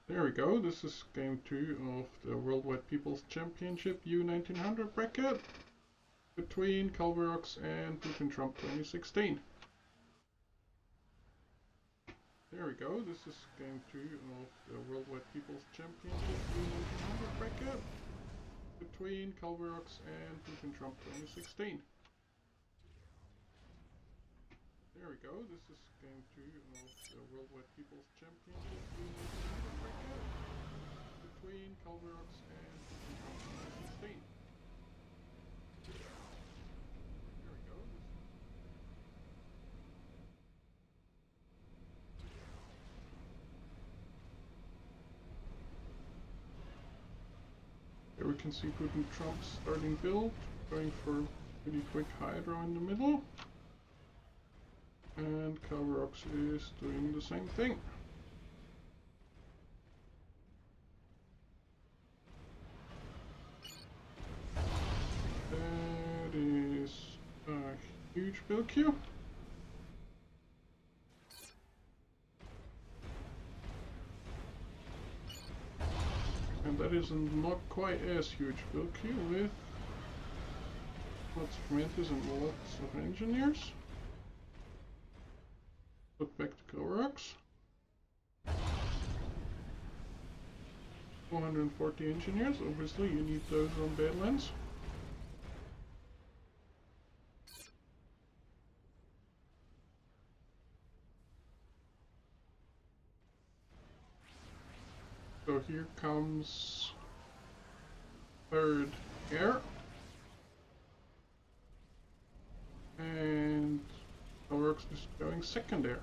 There we go, this is game 2 of the Worldwide People's Championship U1900 bracket between Kalvirox and Putin Trump 2016. There we go, this is game 2 of the Worldwide People's Championship U1900 bracket between Kalvirox and Putin Trump 2016. There we go, this is game 2 of the Worldwide People's Championship U1900 bracket between Kalvirox and Putin Trump 2016. There we go. Here we can see Putin Trump's starting build, going for pretty quick Hydro in the middle. And Kalvirox is doing the same thing. That is a huge build queue. And that is not quite as huge build queue with lots of Mantis and lots of engineers. Put back to Kalvirox. 440 engineers, obviously you need those on Badlands. So here comes third air. And Kalvirox is going second air.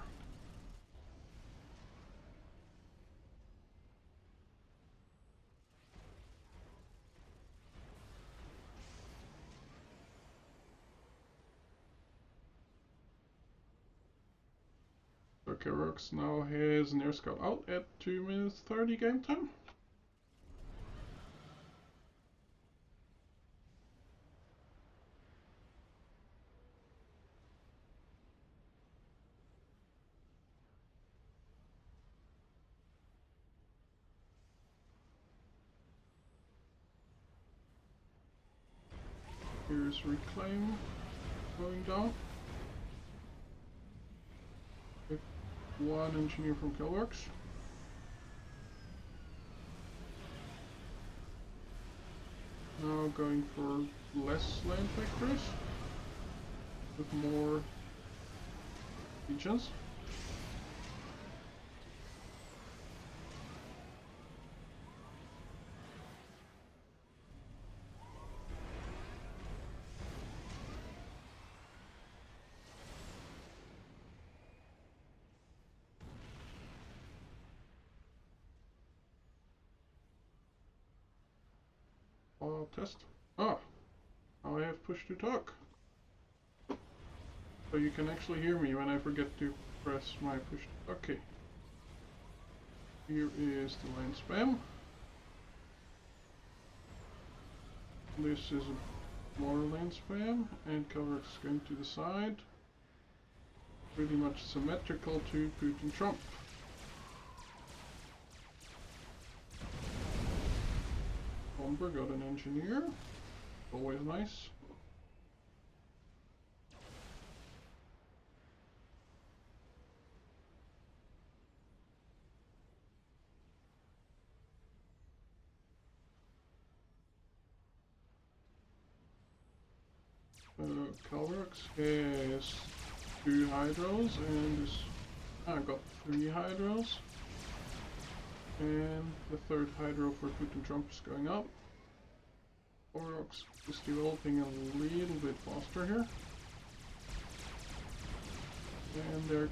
So Kalvirox now has an air scout out at 2 minutes 30 game time. Here's Reclaim going down. With one engineer from Kalvirox. Now going for less land factories with more regions. I'll test. Ah, now I have push to talk. So you can actually hear me when I forget to press my push. Okay. Here is the line spam. This is more land spam, and Kalvirox is going to the side. Pretty much symmetrical to Putin Trump. Bomber got an engineer, always nice. Kalvirox has 2 Hydros and is got 3 Hydros. And the third Hydro for Putin Trump is going up. Kalvirox is developing a little bit faster here. And their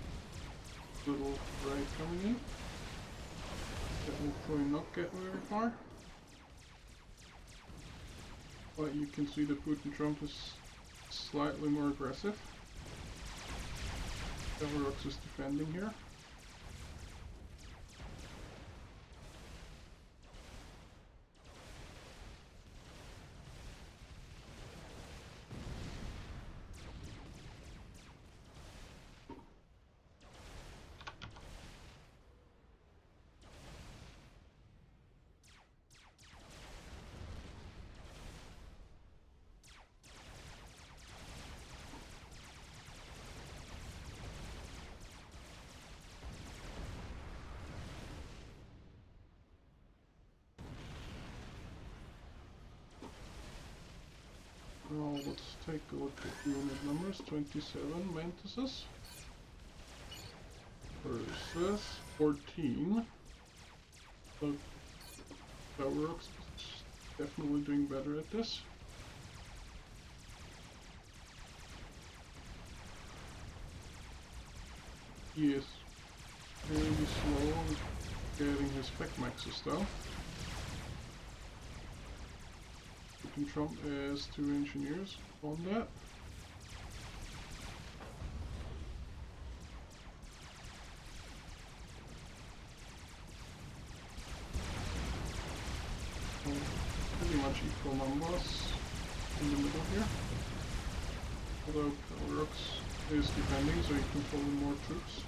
little raid coming in. That will probably not get very far. But you can see that Putin Trump is slightly more aggressive. Kalvirox is defending here. let's take a look at unit numbers. 27 mantises versus 14. So Kalvirox is definitely doing better at this. He is really slow on getting his spec maxes though. We can trump as 2 engineers on that. Pretty much equal numbers in the middle here. Although Kalvirox is defending, so he can pull in more troops.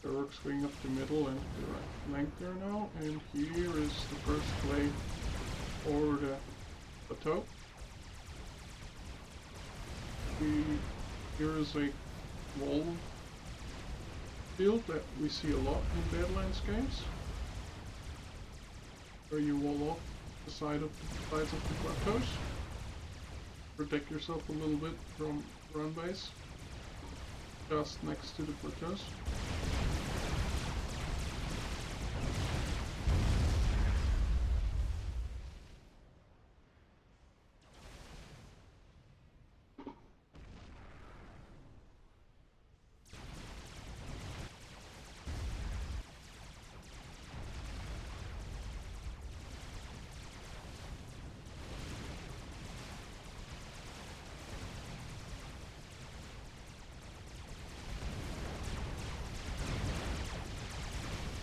Kalvirox going up the middle and the right flank there now, and here is the first play for the plateau. Here is a wall field that we see a lot in Badlands games, where you wall off the sides of the plateaus, protect yourself a little bit from run base just next to the plateaus.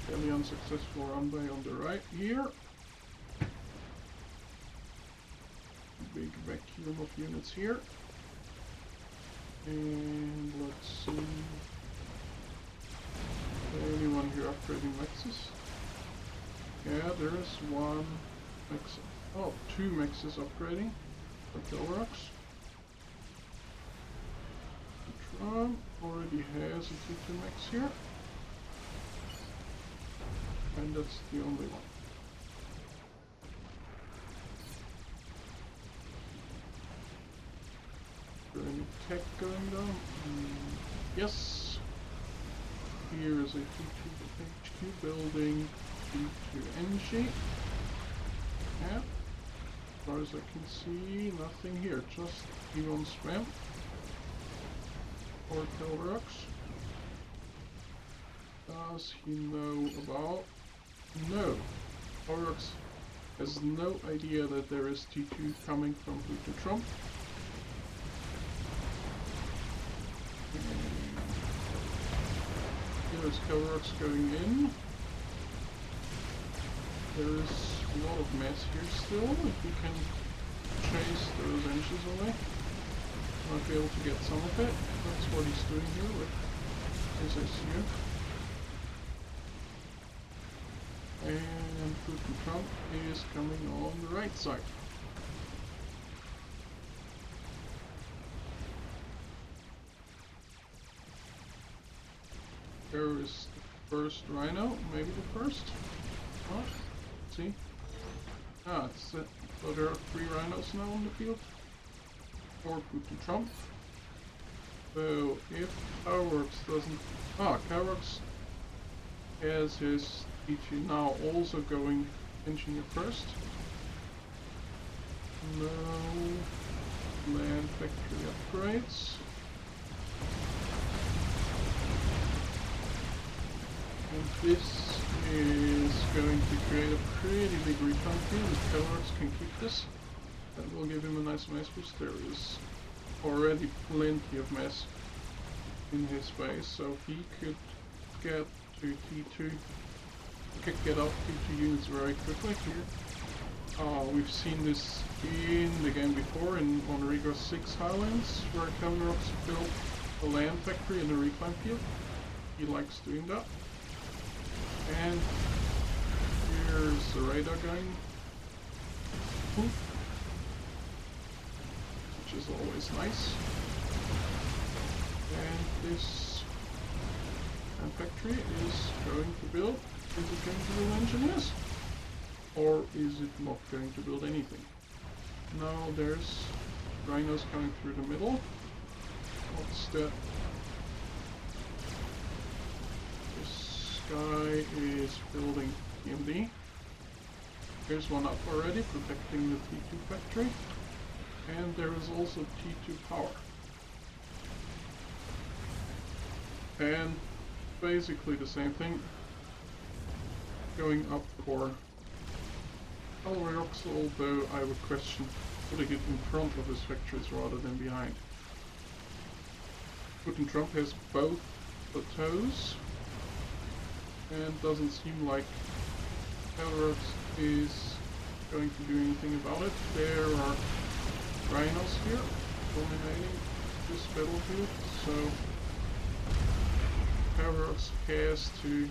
Fairly unsuccessful runway on the right here. Big vacuum of units here. And let's see. Anyone here upgrading mexes? Yeah, there's one mex. Oh, 2 mexes upgrading for Kalvirox. Trump already has a T2 mex here. And that's the only one. Is there any tech going down? Yes! Here is a T2 HQ building T2 NG. Yeah. As far as I can see, nothing here, just Eon spam or Kalvirox. Does he know about? No. Kalvirox has no idea that there is T2 coming from Pluto Trump. Here's Kalvirox going in. There is a lot of mess here still. If we can chase those engines away, might be able to get some of it. That's what he's doing here with his SU. And Putin Trump is coming on the right side. There is the first rhino, maybe the first. Oh, see? Ah, it's it. So there are 3 rhinos now on the field for Putin Trump. So if Kalvirox doesn't... Ah, Kalvirox has his T2 now also going engineer first. No land factory upgrades. And this is going to create a pretty big recon here. If Kalvirox can keep this, that will give him a nice boost. There is already plenty of mass in his base, so he could get to T2. He could get up T2 units very quickly here. We've seen this in the game before in on Rigo 6 Highlands, where Kalvirox built a land factory in a reclaim field. He likes doing that. And here's the radar going, which is always nice. And this land factory is going to build. Is it going to build engineers? Or is it not going to build anything? Now there's rhinos coming through the middle. What's that? This guy is building TMD. There's one up already, protecting the T2 factory. And there is also T2 power. And basically the same thing going up for Kalvirox, although I would question putting it in front of his factories rather than behind. Putin Trump has both plateaus and doesn't seem like Kalvirox is going to do anything about it. There are rhinos here dominating this battlefield, so Kalvirox has to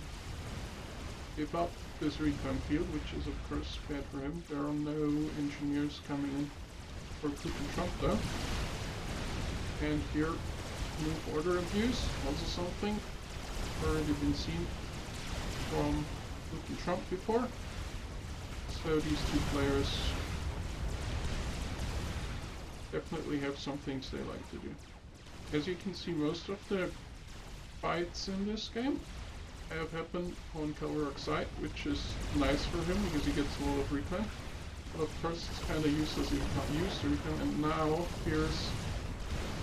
give up this recon field, which is of course bad for him. There are no engineers coming in for Putin Trump though. And here, move order abuse, also something already been seen from Putin Trump before. So these two players definitely have some things they like to do. As you can see, most of the fights in this game have happened on Kalvirox's side, which is nice for him because he gets a lot of recon. But of course it's kind of useless if you can't use the recon. And now here's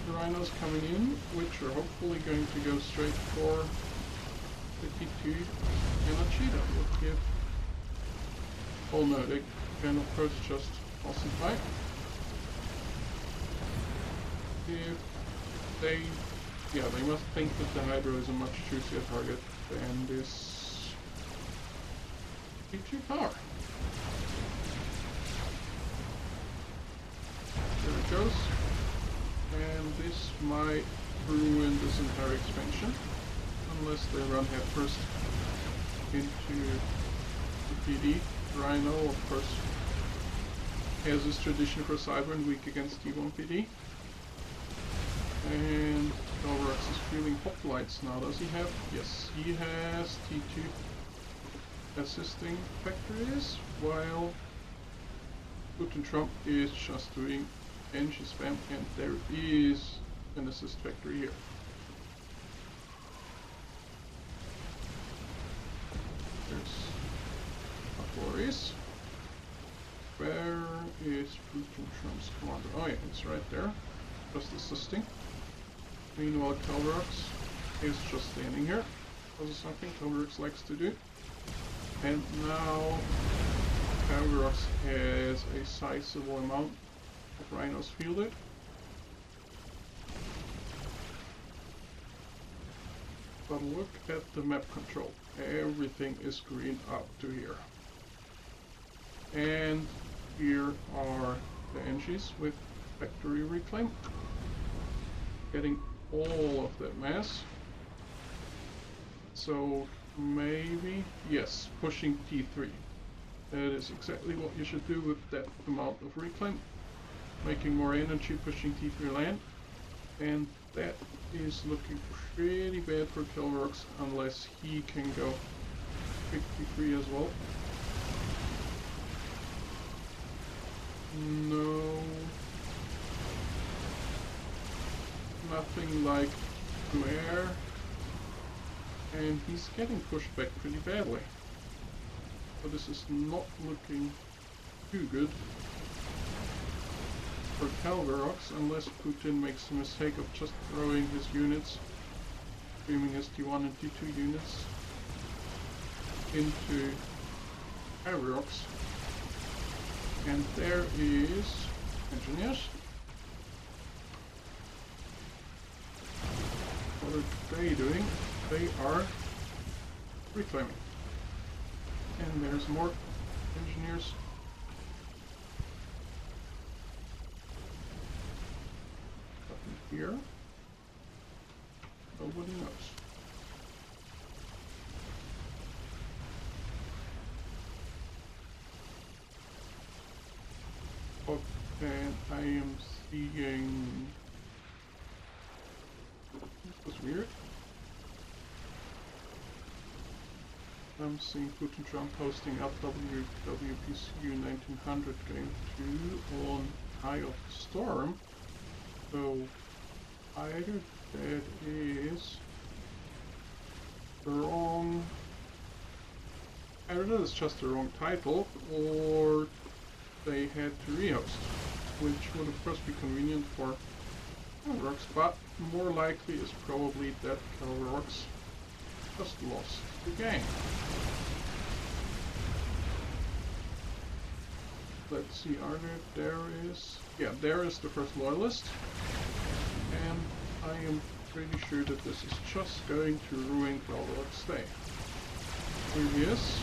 the rhinos coming in, which are hopefully going to go straight for the T2 energy. That would give... Oh no, they can of course just ossify. If they... Yeah, they must think that the Hydro is a much juicier target than this T2 power. There it goes. And this might ruin this entire expansion, unless they run headfirst into the PD. Rhino, of course, has this tradition for Cyber and weak against T1 PD. And Kalvirox is feeling hoplites now, does he have? Yes, he has T2 assisting factories, while Putin Trump is just doing engine spam, and there is an assist factory here. There's artilleries. Where is Putin Trump's commander? Oh yeah, it's right there, just assisting. Meanwhile, Kalvirox is just standing here. This is something Kalvirox likes to do. And now Kalvirox has a sizable amount of rhinos fielded. But look at the map control. Everything is green up to here. And here are the NGs with factory reclaim. Getting all of that mass. So maybe, yes, pushing T3. That is exactly what you should do with that amount of reclaim. Making more energy, pushing T3 land. And that is looking pretty bad for Kalvirox unless he can go pick T3 as well. No. Nothing like to air, and he's getting pushed back pretty badly. So this is not looking too good for Kalvirox, unless Putin makes the mistake of just throwing his units, streaming his T1 and T2 units into Kalvirox. And there is engineers. are they doing? They are reclaiming. And there's more engineers. Up in here. Nobody knows. And I am seeing... This was weird. I'm seeing Putin Trump hosting up WWPC U1900 Game 2 on Eye of the Storm. So either that is the wrong... Either that is just the wrong title, or they had to rehost, which would of course be convenient for Kalvirox, but more likely is probably that Kalvirox just lost the game. Let's see, there is... Yeah, there is the first loyalist, and I am pretty sure that this is just going to ruin Kalvirox's day. Here he is.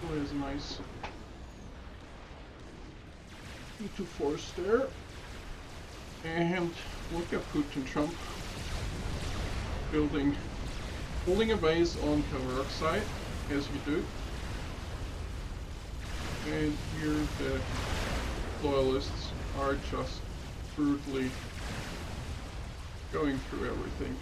Oh, there's a nice E2 force there. And look at Putin Trump holding a base on Kalvirox side, as you do. And here the loyalists are just brutally going through everything.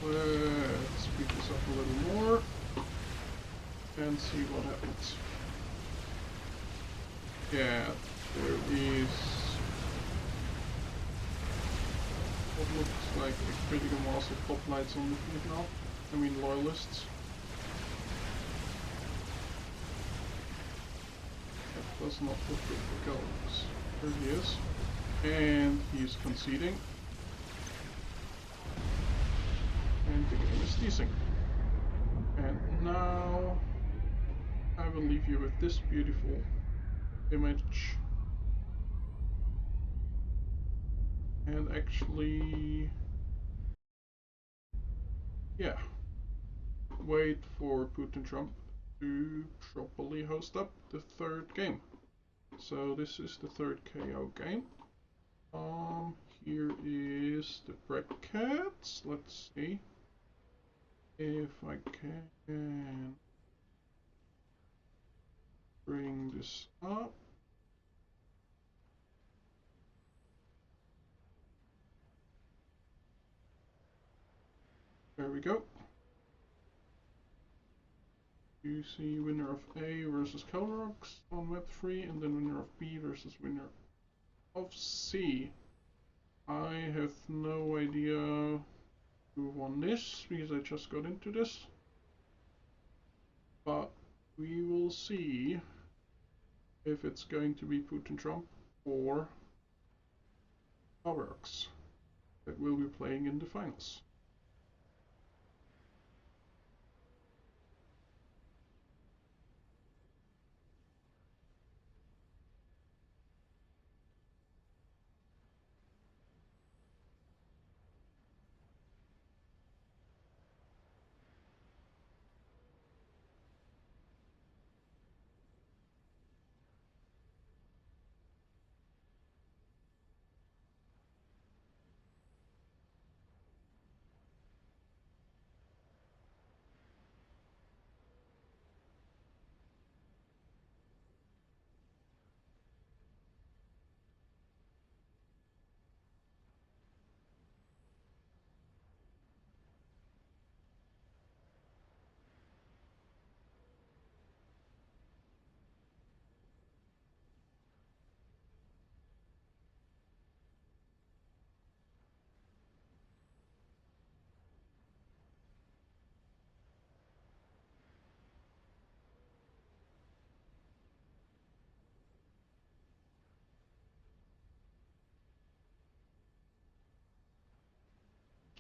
Let's speed this up a little more and see what happens. Yeah, there is what looks like a critical mass of hoplites on the field now. I mean loyalists. That does not look good for Kalvirox. There he is. And he's conceding. And the game is ceasing. And now I will leave you with this beautiful image. And actually, yeah, wait for Putin Trump to properly host up the third game. So this is the third KO game. Here is the brackets. Let's see if I can bring this up. There we go. You see winner of A versus Kalvirox on map 3, and then winner of B versus winner of C. I have no idea who won this, because I just got into this. But we will see if it's going to be Putin Trump or Kalvirox that will be playing in the finals.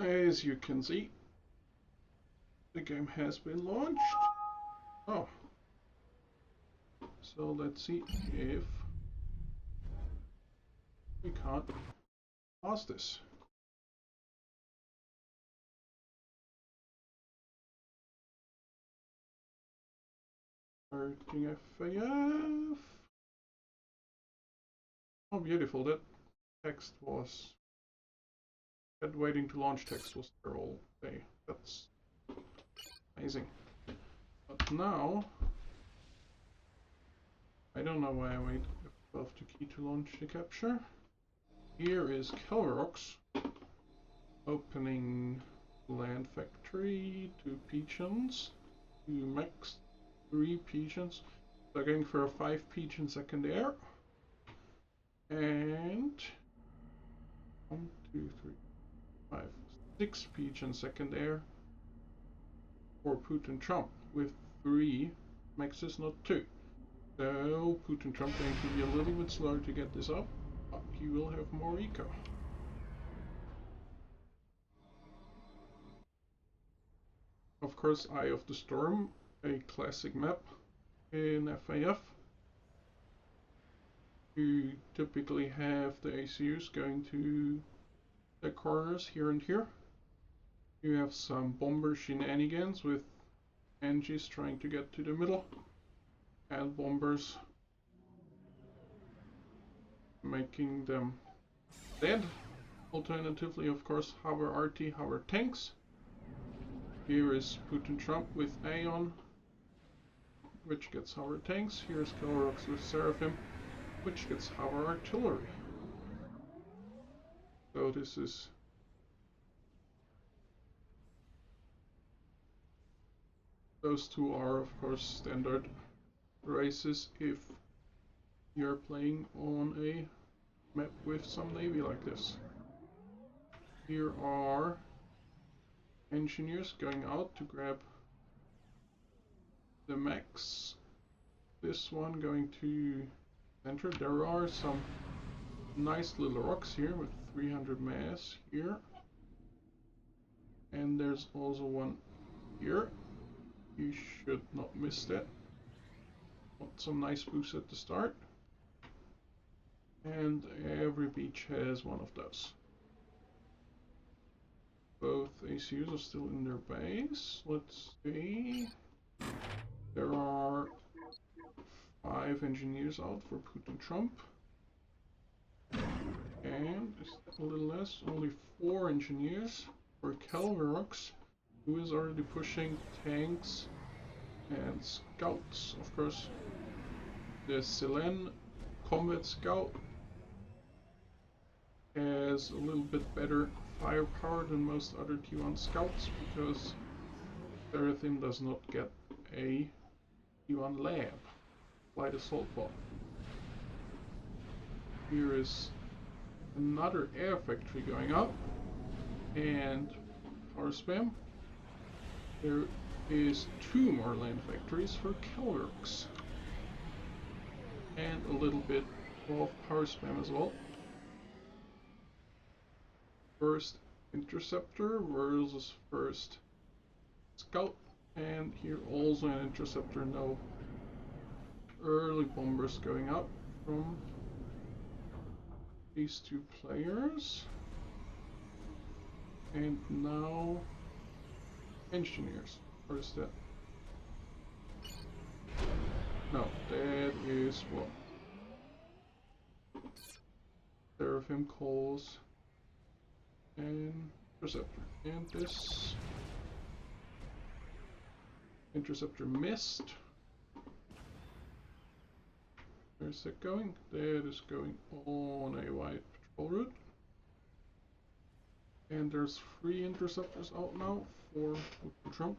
As you can see, the game has been launched. Oh, so let's see if we can't pause this. Starting FAF. Oh, beautiful. That text was... That waiting to launch text was there all day. That's amazing. But now... I don't know why I wait F12 to key to launch the capture. Here is Kalvirox opening land factory, 2 pigeons, 2 max, 3 pigeons. So going for a 5 pigeon secondary. And 1, 2, 3, 5, 6 pigeon secondary for Putin Trump with 3 maxes, not 2. So Putin Trump going to be a little bit slower to get this up, but he will have more eco. Of course, Eye of the Storm, a classic map in FAF. You typically have the ACUs going to the corners here and here. You have some bomber shenanigans with NGs trying to get to the middle, and bombers making them dead. Alternatively, of course, hover RT, hover tanks. Here is Putin Trump with Aeon, which gets hover tanks. Here's Kalvirox with Seraphim, which gets hover artillery. So this is those two are of course standard races if you're playing on a map with some navy like this. Here are engineers going out to grab the max. This one going to center. There are some nice little rocks here with 300 mass here. And there's also one here. You should not miss that. Want some nice boosts at the start. And every beach has one of those. Both ACUs are still in their base. Let's see. There are 5 engineers out for Putin Trump. And a little less, only 4 engineers for Kalvirox, who is already pushing tanks and scouts. Of course, the Selene Combat Scout has a little bit better firepower than most other T1 scouts because Seraphim does not get a T1 lab, light assault bomb. Here is another air factory going up and power spam. There is 2 more land factories for Kalvirox and a little bit of power spam as well. First interceptor versus first scout, and here also an interceptor. No early bombers going up from these 2 players. And now engineers. Or is that? No, that is what Seraphim calls an interceptor. And this interceptor missed. Where's that going? That is going on a wide patrol route. And there's 3 interceptors out now for Trump.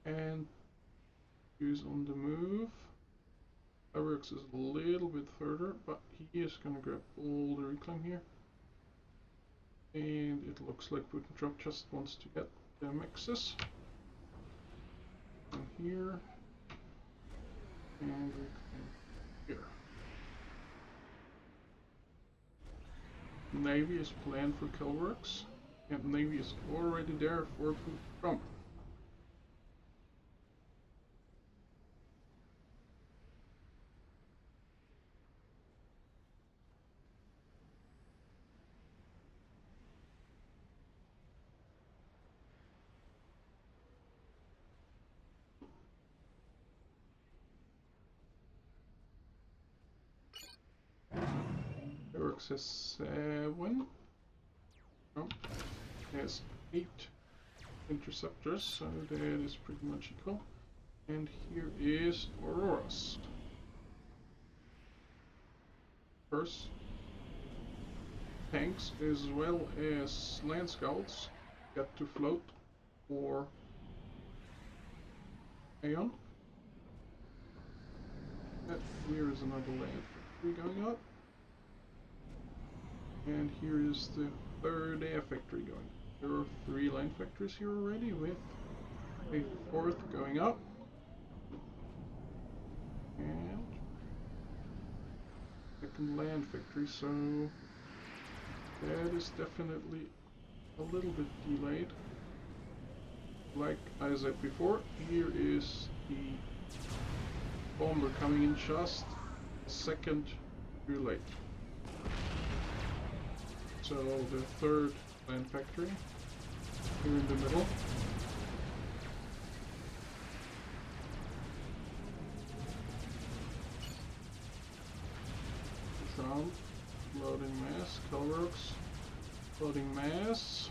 And he's on the move. Kalvirox is a little bit further, but he is gonna grab all the reclaim here. And it looks like Putin Trump just wants to get the maxes. And here. And reclaim here. Navy is planned for Kalvirox. And Navy is already there for Trump. Kalvirox has 7. Trump has 8 interceptors, so that is pretty much equal. And here is Auroras. First, tanks as well as land scouts get to float for Aeon. And here is another land factory going up. And here is the third air factory going. There are 3 land factories here already, with a 4th going up. And second land factory, so that is definitely a little bit delayed. Like I said before, here is the bomber coming in just a second too late. So the third land factory here in the middle. Trump, loading mass, Kalvirox, loading mass,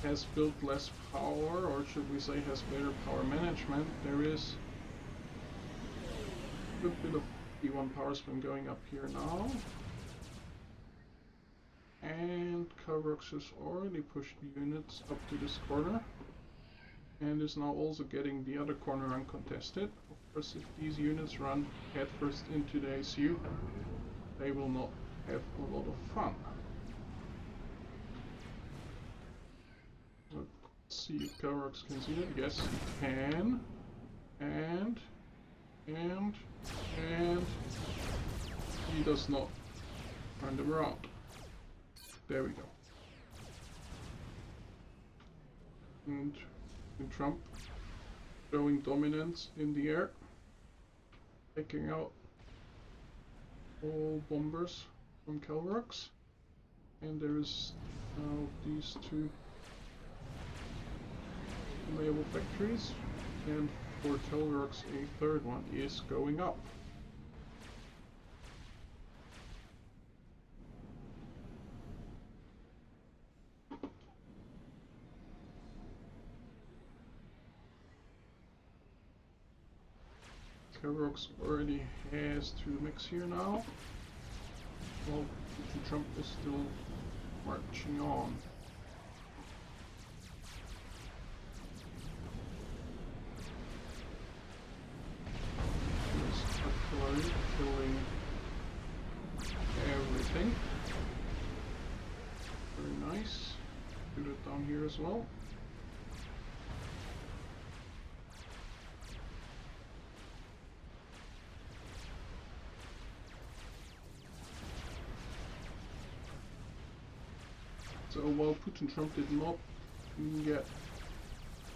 has built less power, or should we say has better power management. There is a good bit of P1 power spin going up here now. And Kalvirox has already pushed the units up to this corner and is now also getting the other corner uncontested. Of course, if these units run headfirst into the ACU, they will not have a lot of fun. Let's see if Kalvirox can see that. Yes, he can. And he does not turn them around. There we go. And Trump showing dominance in the air, taking out all bombers from Kalvirox. And there is now these 2 naval factories, and for Kalvirox a 3rd one is going up. Kalvirox already has 2 mechs here now, while Trump is still marching on. There's artillery killing everything. Very nice. Do it down here as well. So while Trump did not get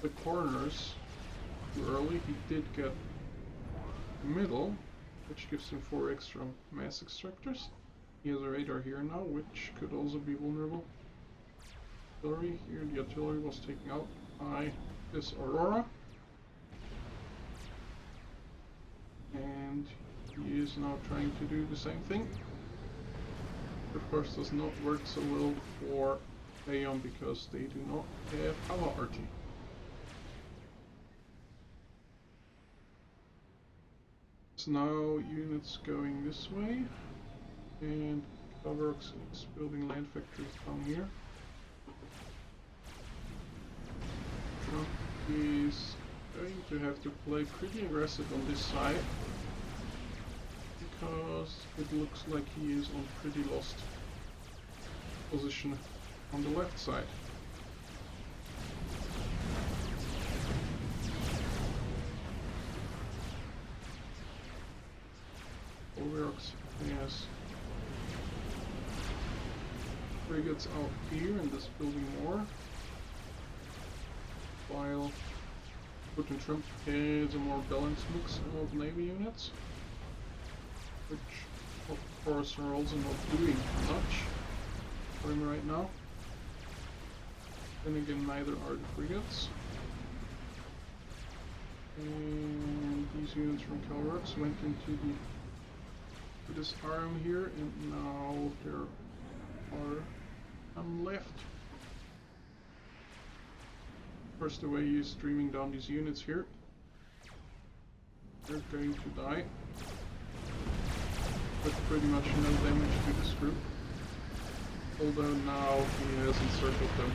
the corners too early, he did get the middle, which gives him 4 extra mass extractors. He has a radar here now, which could also be vulnerable. Artillery here, the artillery was taken out by this Aurora. And he is now trying to do the same thing. Of course, does not work so well for Aeon because they do not have power RT. So now units going this way, and Kalvirox is building land factories down here. Trump is going to have to play pretty aggressive on this side, because it looks like he is on pretty lost position on the left side. Kalvirox has frigates out here in this building more. While Putin Trump has a more balanced mix of navy units, which of course are also not doing much for him right now. Then again, neither are the frigates. And these units from Kalvirox went into this arm here, and now there are none left. First, the way he is streaming down these units here, they're going to die. But pretty much no damage to this group. Although now he has encircled them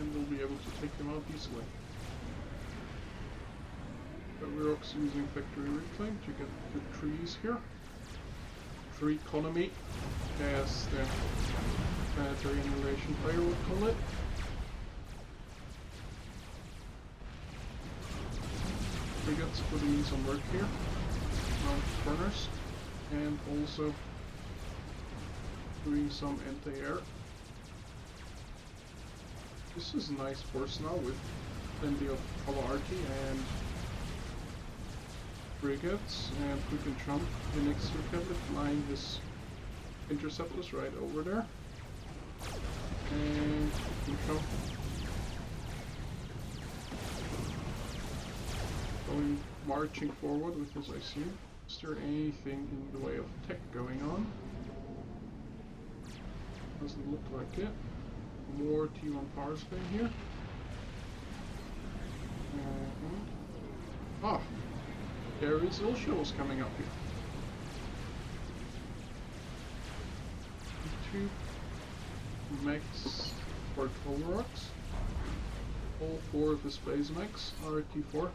and will be able to take them out easily. Kalvirox using factory reclaim to get the trees here. Tree economy, as the planetary annihilation player would call it. Frigates putting in some work here around the corners, and also doing some anti-air. This is a nice force now with plenty of cavalry and frigates, and Putin Trump inextricably flying his interceptors right over there. And Putin Trump going marching forward with his IC. Is there anything in the way of tech going on? Doesn't look like it. More T1 power staying here. Ah! There is Ilshovs coming up here. Two mechs for Kalvirox. All four of his base mechs are T4.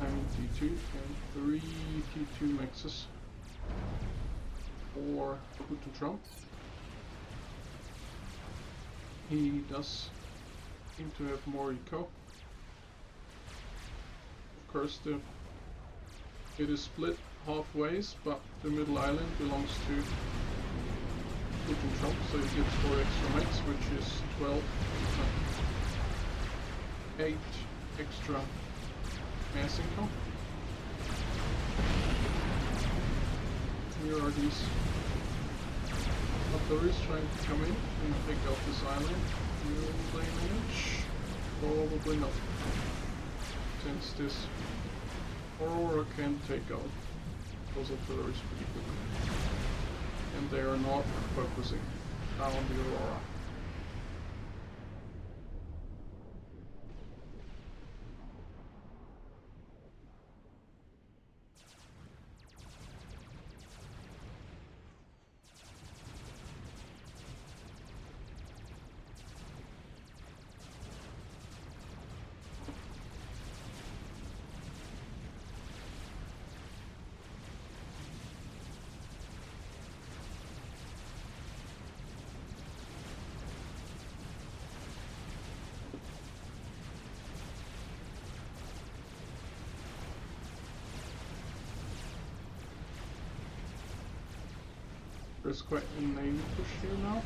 And T2 and 3 T2 mexes for Putin Trump. He does seem to have more eco. Of course, it is split halfways, but the middle island belongs to Putin Trump, so he gets 4 extra mechs, which is 12, 8 extra mass income. Here are these artilleries trying to come in and take out this island. Will they manage? Probably not. Since this Aurora can take out those artilleries pretty quickly. And they are not focusing down the Aurora. There's quite a navy push here now.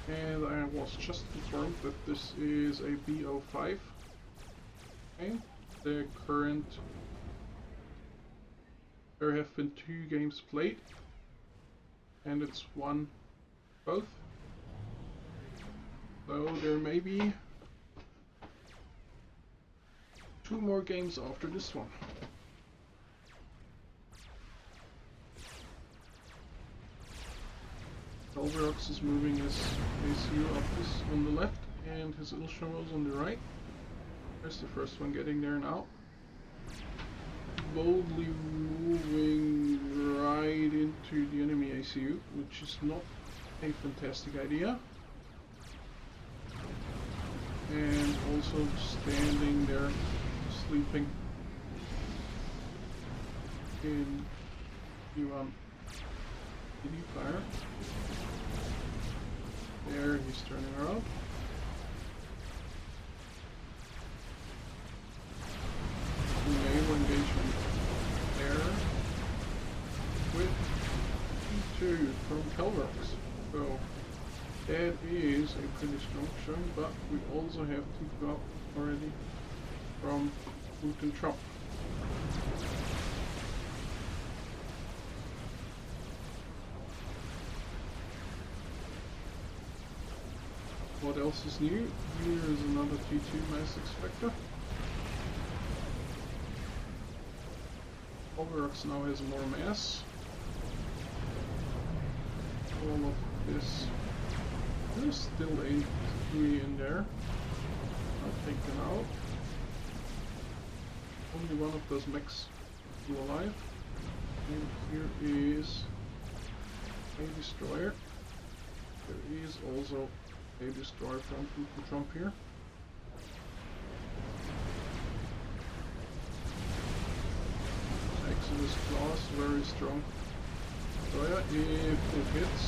And I was just informed that this is a BO5. Okay, the current. There have been 2 games played, and it's won both. So there may be 2 more games after this one. Kalvirox is moving his ACU up on the left and his Ilshovs on the right. There's the first one getting there now. Boldly moving right into the enemy ACU, which is not a fantastic idea. and also standing there sleeping in U1 fire. There, he's turning around. Naval engagement there with T2 from Kalvirox. So that is a pretty strong showing, but we also have to go up already from Trump. What else is new? Here is another T2 mass expector. Kalvirox now has more mass. All of this. There's still a 3 in there. Not taken out. Only one of those mechs still alive. And here is a destroyer. There is also a destroyer from Trump here. Exodus class, very strong destroyer if it hits,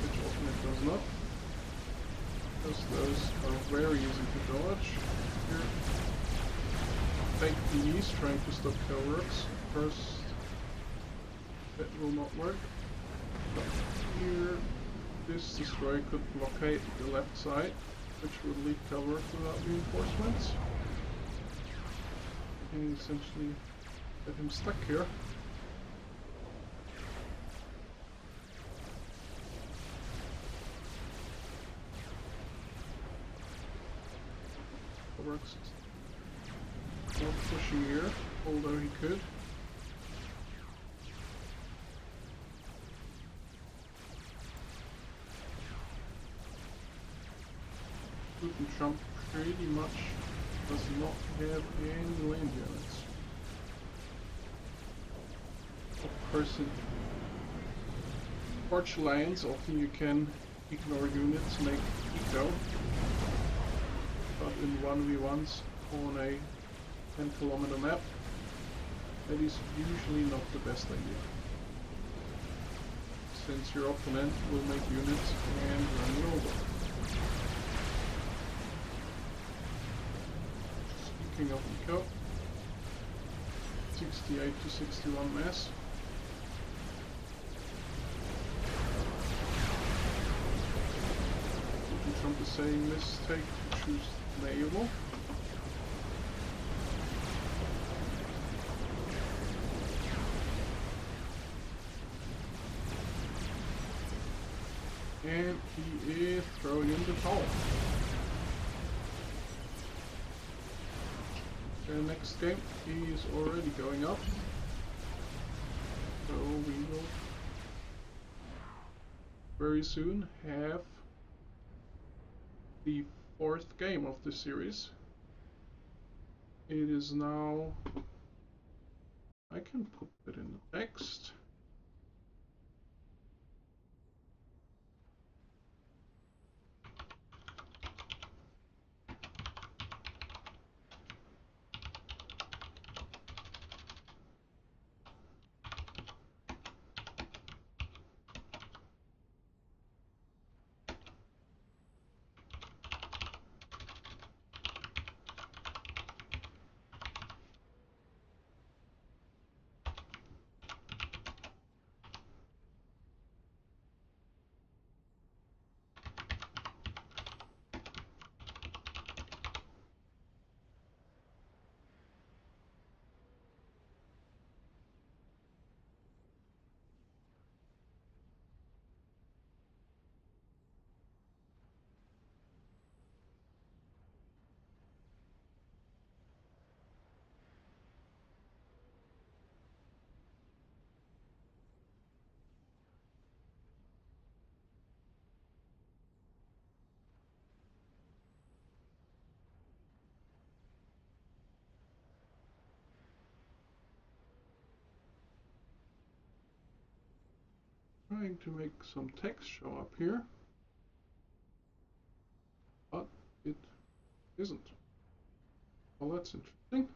which often it does not. Because those are very easy to dodge. Here, fake PEs trying to stop Kalvirox. First, that will not work. But here, this destroyer could blockade the left side, which would leave Kalvirox without reinforcements. And essentially get him stuck here. Kalvirox is not pushing here, although he could. Trump pretty much does not have any land units. Of course, in Arch Alliance, often you can ignore units, make eco, but in 1v1s on a 10-kilometer map, that is usually not the best idea, since your opponent will make units and run you over. Speaking of eco, 68 to 61 mass. Trump is saying mistake to choose naval. And he is throwing in the towel. The next game he is already going up. So we will very soon have the 4th game of the series. It is now, I can put it in the text. Trying to make some text show up here, but it isn't. Well, that's interesting.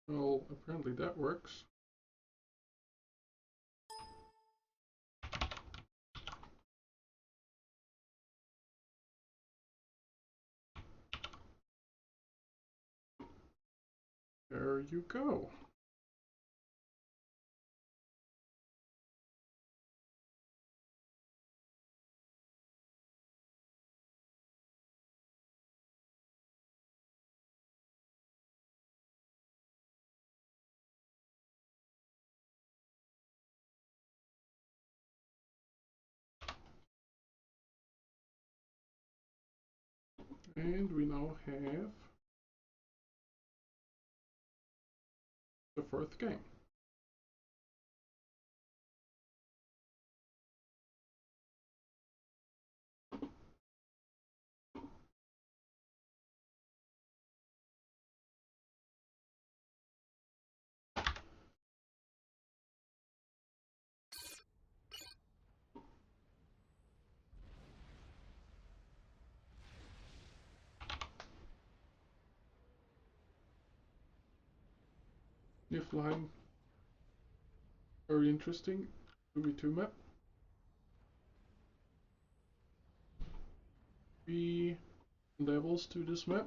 Well, apparently that works. There you go. And we now have the fourth game. Niflheim, very interesting. 2v2 map. 3 levels to this map.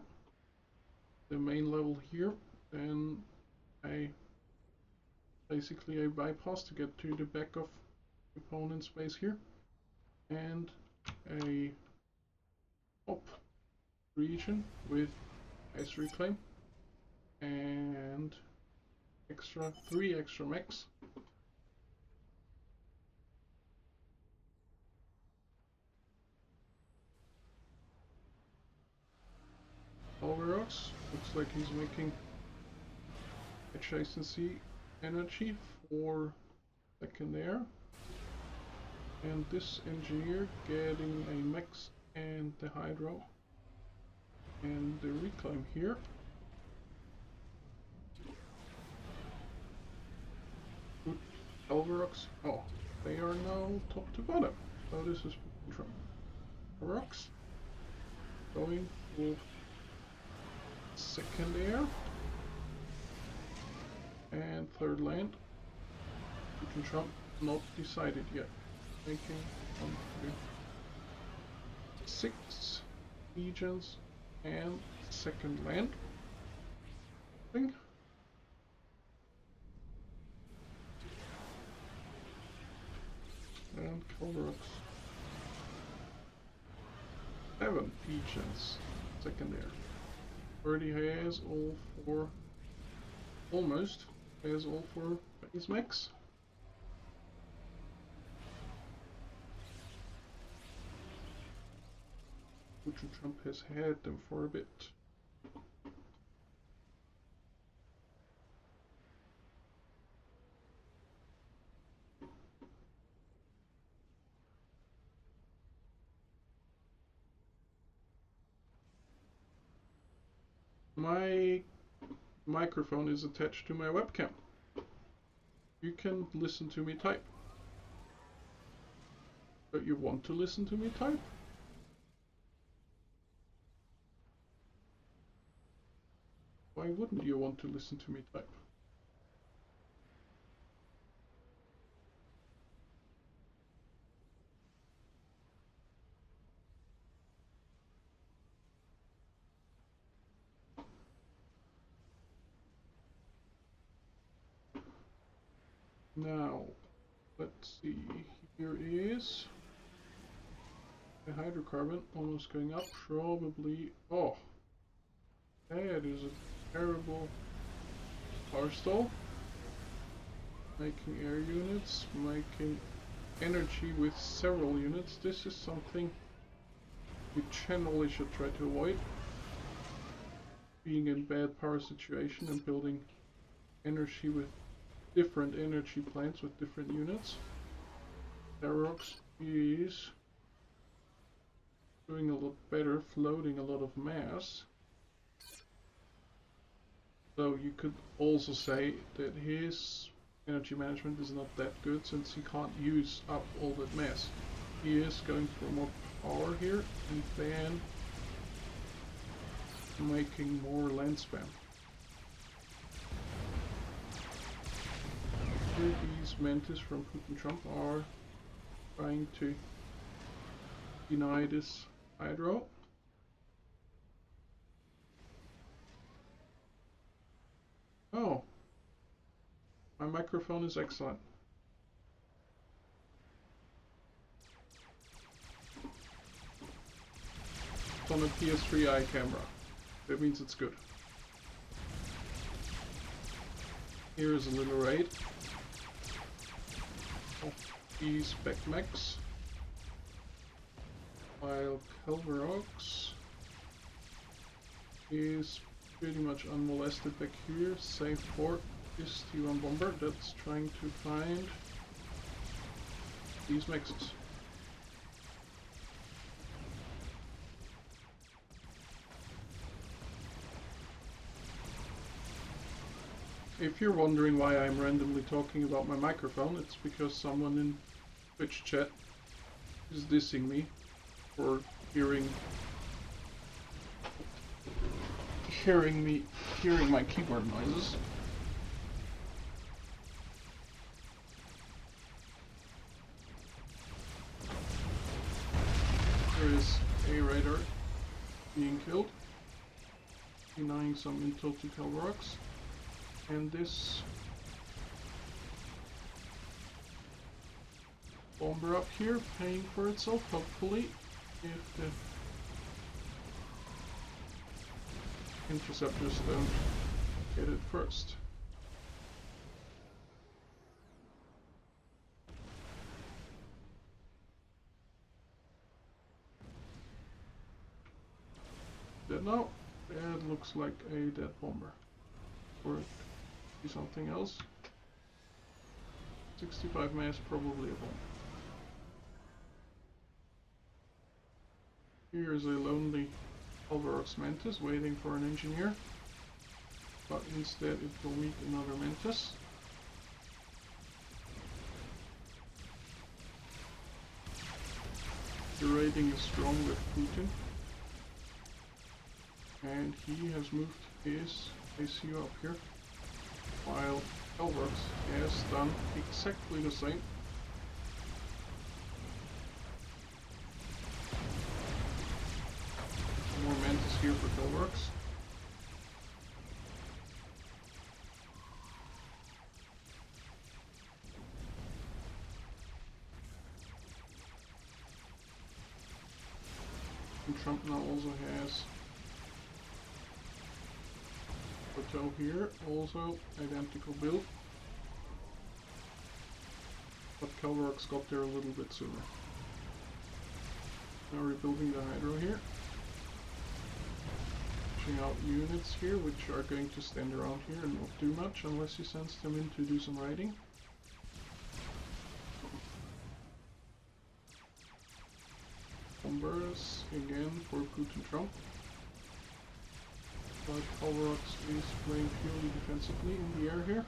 The main level here, then basically a bypass to get to the back of opponent's base here, and a top region with ice reclaim and 3 extra mechs. Kalvirox looks like he's making adjacency energy for second air, and this engineer getting a max and the hydro and the reclaim here. Good Kalvirox. Oh, they are now top to bottom. So this is Kalvirox going for second air and third land. You can Trump not decided yet. Making 1, 2, 6 legions and second land. Thing. And Kalvirox. 7 legions second air. Already has all 4, almost has all 4 base mechs. Trump has had them for a bit. My microphone is attached to my webcam. You can listen to me type. But you want to listen to me type? Why wouldn't you want to listen to me type? Now, let's see. Here is the hydrocarbon almost going up. Probably. Oh, that is a terrible power stall. Making air units, making energy with several units. This is something we generally should try to avoid. Being in bad power situation and building energy with different energy plants with different units. Kalvirox is doing a lot better, floating a lot of mass. So you could also say that his energy management is not that good since he can't use up all that mass. He is going for more power here and then making more land spam. Here these Mantis from Putin Trump are trying to deny this hydro. Oh, my microphone is excellent. It's on a PS3i camera. That means it's good. Here is a little raid of these spec mechs. While Kalvirox is pretty much unmolested back here, save for this T1 bomber that's trying to find these mexes. If you're wondering why I'm randomly talking about my microphone, it's because someone in Twitch chat is dissing me for hearing my keyboard noises. There is a raider being killed, denying some intel to Kalvirox, and this bomber up here paying for itself, hopefully, if the interceptors don't get it first. Dead now? That looks like a dead bomber. Or be something else. 65 mass, probably a bomber. Here's a lonely Kalvirox Mantis waiting for an engineer, but instead it will meet another Mantis. The raiding is strong with Putin, and he has moved his ACU up here, while Kalvirox has done exactly the same. More Mantis here for Kalvirox. And Trump now also has plateau here, also identical build. But Kalvirox got there a little bit sooner. Now rebuilding the hydro here. Out units here which are going to stand around here and not do much unless he sends them in to do some raiding. Bombers again for Putin Trump. But Kalvirox is playing purely defensively in the air here.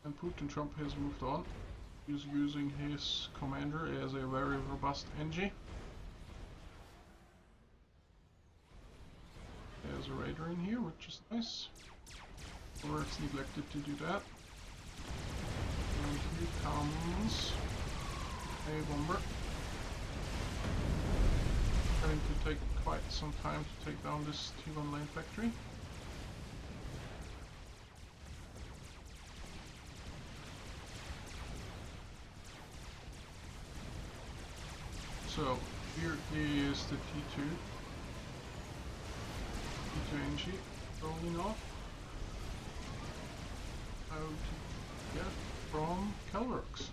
And Putin Trump has moved on. He's using his commander as a very robust NG. There's a raider in here, which is nice. Or it's neglected to do that. And comes a bomber. Going to take quite some time to take down this T1 lane factory. So here is the T2 NG rolling off. How to get from Kalvirox.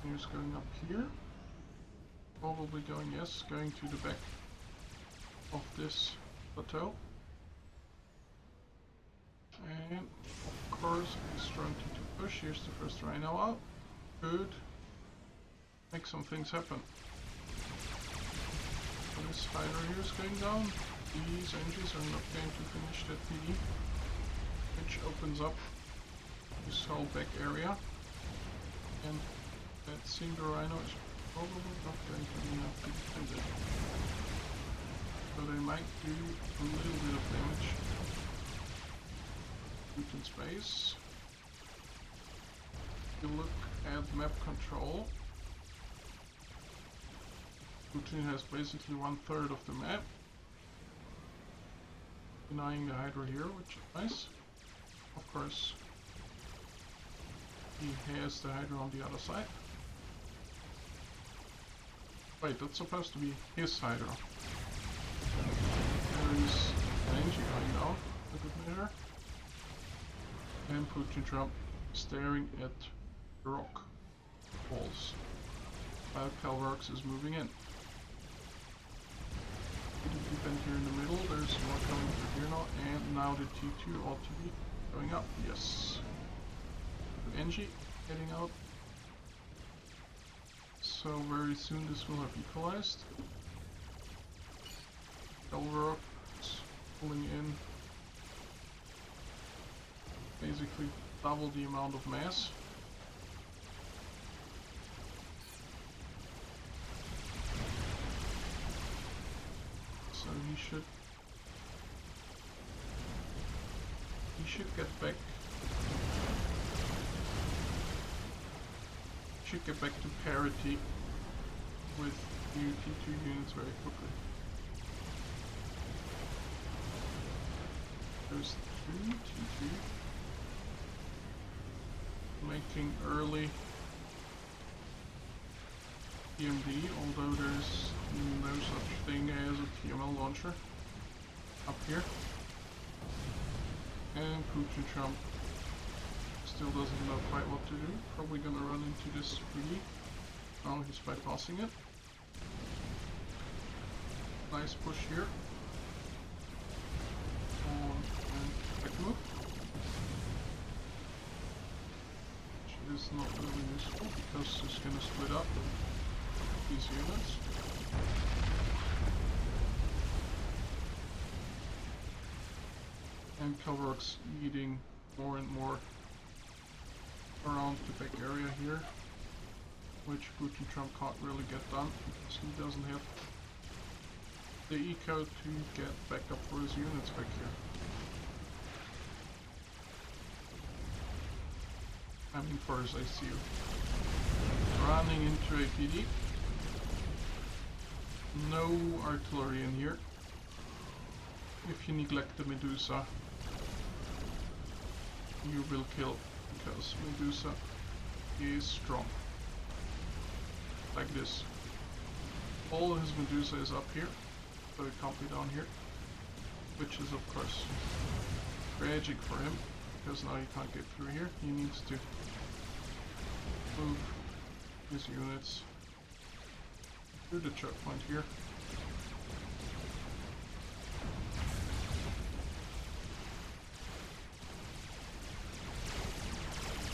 Here's going up here. Probably going, yes, going to the back of this plateau. And of course he's trying to push. Here's the first rhino out. Good. Make some things happen. So this Hydra here is going down. These engines are not going to finish that PD, which opens up this whole back area. And that single rhino is probably not going to be enough to defend it. So they might do a little bit of damage. In space. If you look at map control, Putin has basically 1/3 of the map, denying the Hydra here, which is nice. Of course, he has the Hydra on the other side. Wait, that's supposed to be his Hydra. There is an engine going down, a good measure. And Putin Trump staring at the rock walls while Kalvirox is moving in. The defend here in the middle, there's more coming through here now, and now the T2 ought to be going up, yes. The NG heading out. So very soon this will have equalized. Kalvirox pulling in basically double the amount of mass. So he should get back to parity with new T2 units very quickly. There's 2 T2 making early TMD, although there's no such thing as a TML launcher up here. And Putin Trump still doesn't know quite what to do. Probably gonna run into this tree. Oh, he's bypassing it. Nice push here. And back move. Which is not really useful because it's gonna split up these units. And Kalvirox eating more and more around the back area here, which Putin Trump can't really get done because he doesn't have the eco to get back up for his units back here. I mean for his ACU. Running into a PD. No artillery in here. If you neglect the Medusa, you will kill, because Medusa is strong. Like this. All his Medusa is up here, so it can't be down here. Which is of course tragic for him, because now he can't get through here. He needs to move his units to the choke point here.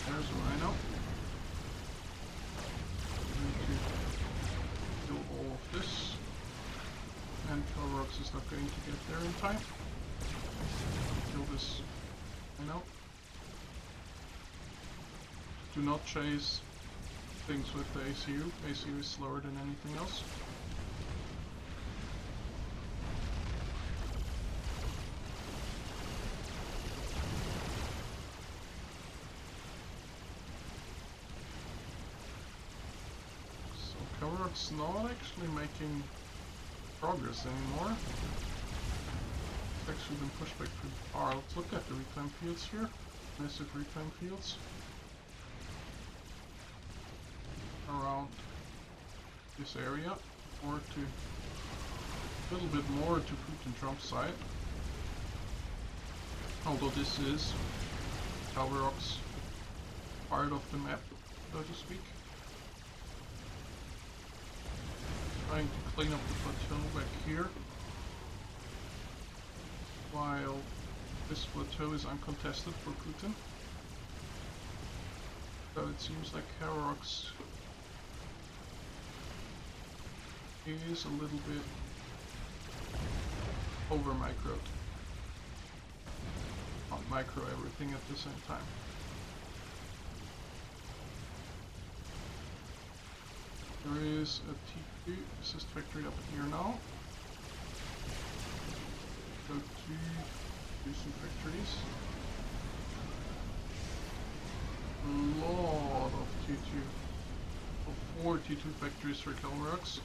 There's a rhino. We need to kill all of this. And Kalvirox is not going to get there in time. Kill this rhino. Do not chase things with the ACU. ACU is slower than anything else. Kalvirox not actually making progress anymore. It's actually been pushed back pretty far. Let's look at the reclaim fields here. Massive reclaim fields. Around this area, or to a little bit more to Putin Trump's side. Although this is Kalvirox part of the map, so to speak. Trying to clean up the plateau back here, while this plateau is uncontested for Putin. So it seems like Kalvirox is a little bit over microed. Not micro everything at the same time. There is a T2 assist factory up here now. So two factories. A lot of T2. 4 T2 factories for Kalvirox.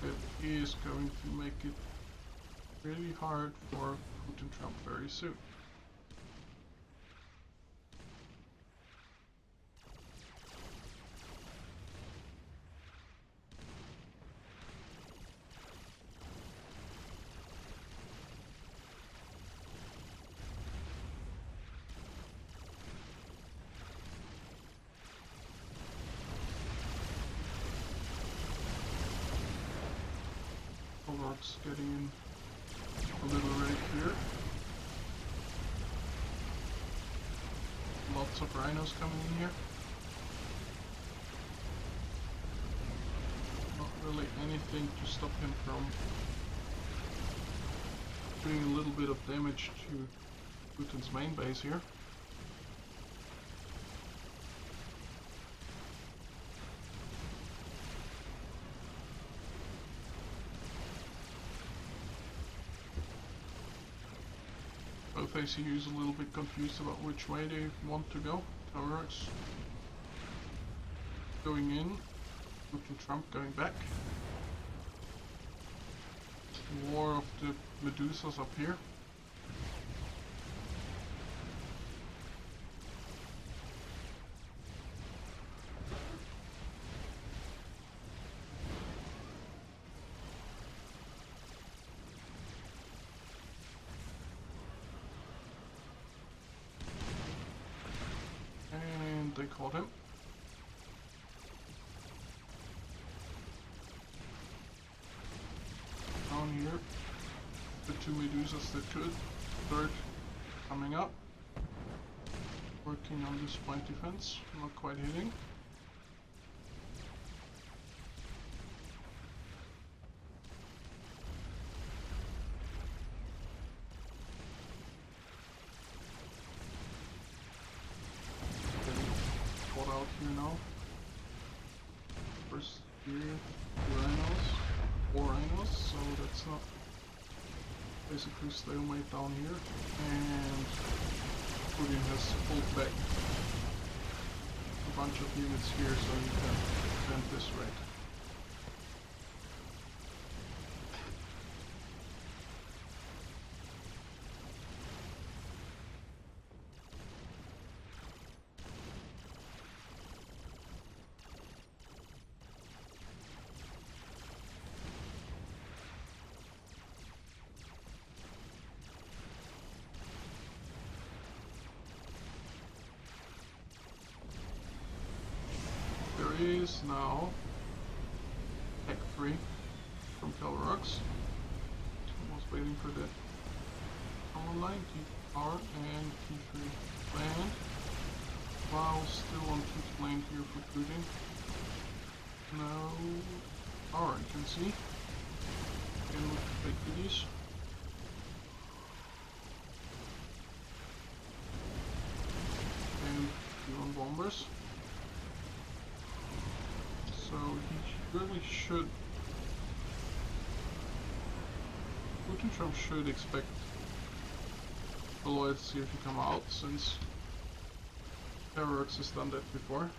That is going to make it really hard for Putin Trump very soon. Kalvirox getting in a little right here. Lots of rhinos coming in here. Not really anything to stop him from doing a little bit of damage to Putin's main base here. Both ACUs a little bit confused about which way they want to go. Kalvirox going in, Putin Trump going back. More of the Medusas up here. They caught him. Down here, the two Medusas that could. Third coming up. Working on this point defense, not quite hitting. Out here now. First here, 4 rhinos, so that's not basically stalemate down here. And Putin has pulled back a bunch of units here so he can defend this raid. There is now Tech 3 from Kalvirox. I was waiting for that command line, T-R and T3 land. While still on T lane here for Putin. No power, you can see. Can look at these. And T1 bombers. So he really should. Putin Trump should expect the loyalty to come out, since Kalvirox has done that before.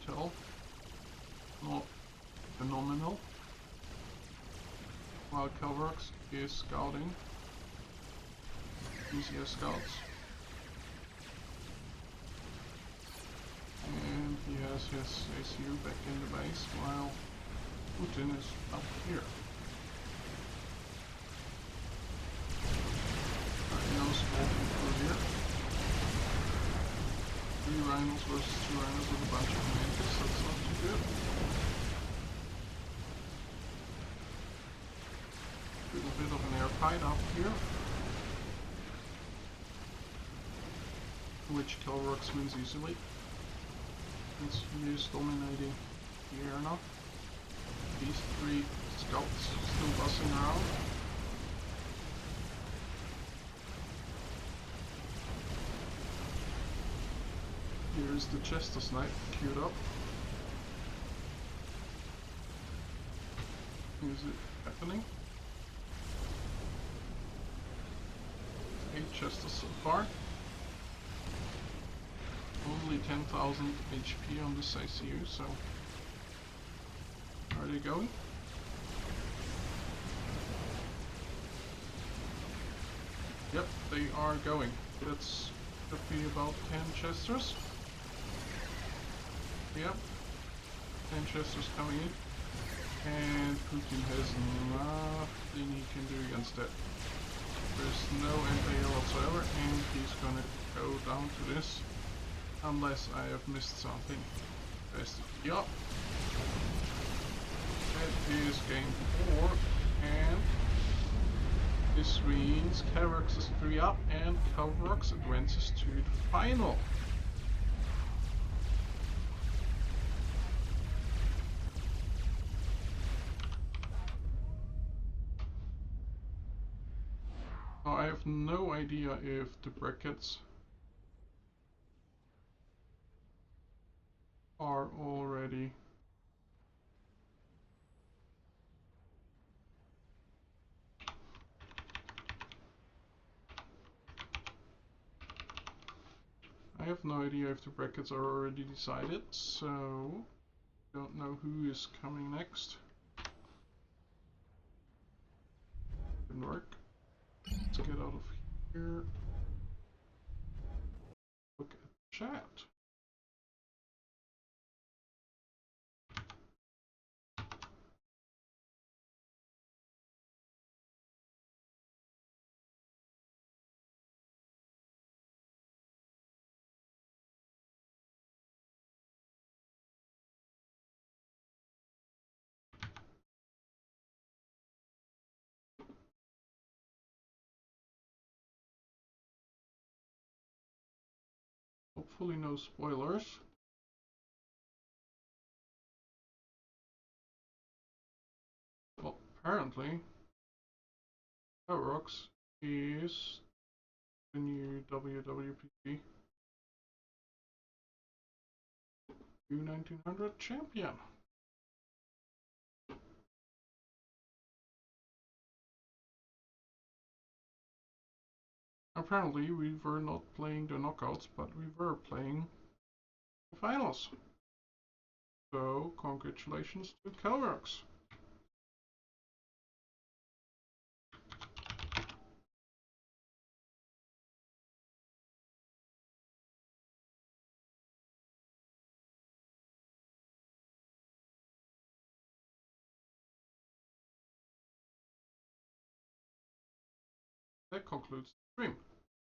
tell. Not phenomenal. While Kalvirox is scouting. Easier scouts. And he has his ACU back in the base while Putin is up here. Rhinos walking through here. 3 rhinos versus 2 rhinos with a bunch of mantis, that's not too good. Little bit of an air fight up here. Which Kalvirox wins easily. Since he is dominating the air now. These 3 scouts still buzzing around. Here is the Chester snipe queued up. Is it happening? 8 Chesters so far. Only 10,000 HP on this ICU, so are they going? Yep, they are going. That's should be about 10 Chesters. Yep, 10 Chesters coming in. And Putin has nothing he can do against that. There's no anti-air whatsoever, and he's gonna go down to this. Unless I have missed something. Yup. That is game 4, and this means Kalvirox is 3 up, and Kalvirox advances to the final. Now, I have no idea if the brackets are already if the brackets are already decided, so don't know who is coming next. Didn't work. Let's get out of here. Look at chat. Hopefully no spoilers. Well, apparently Kalvirox is the new WWPC U1900 champion. Apparently we were not playing the knockouts, but we were playing the finals. So congratulations to Kalvirox. That concludes the stream.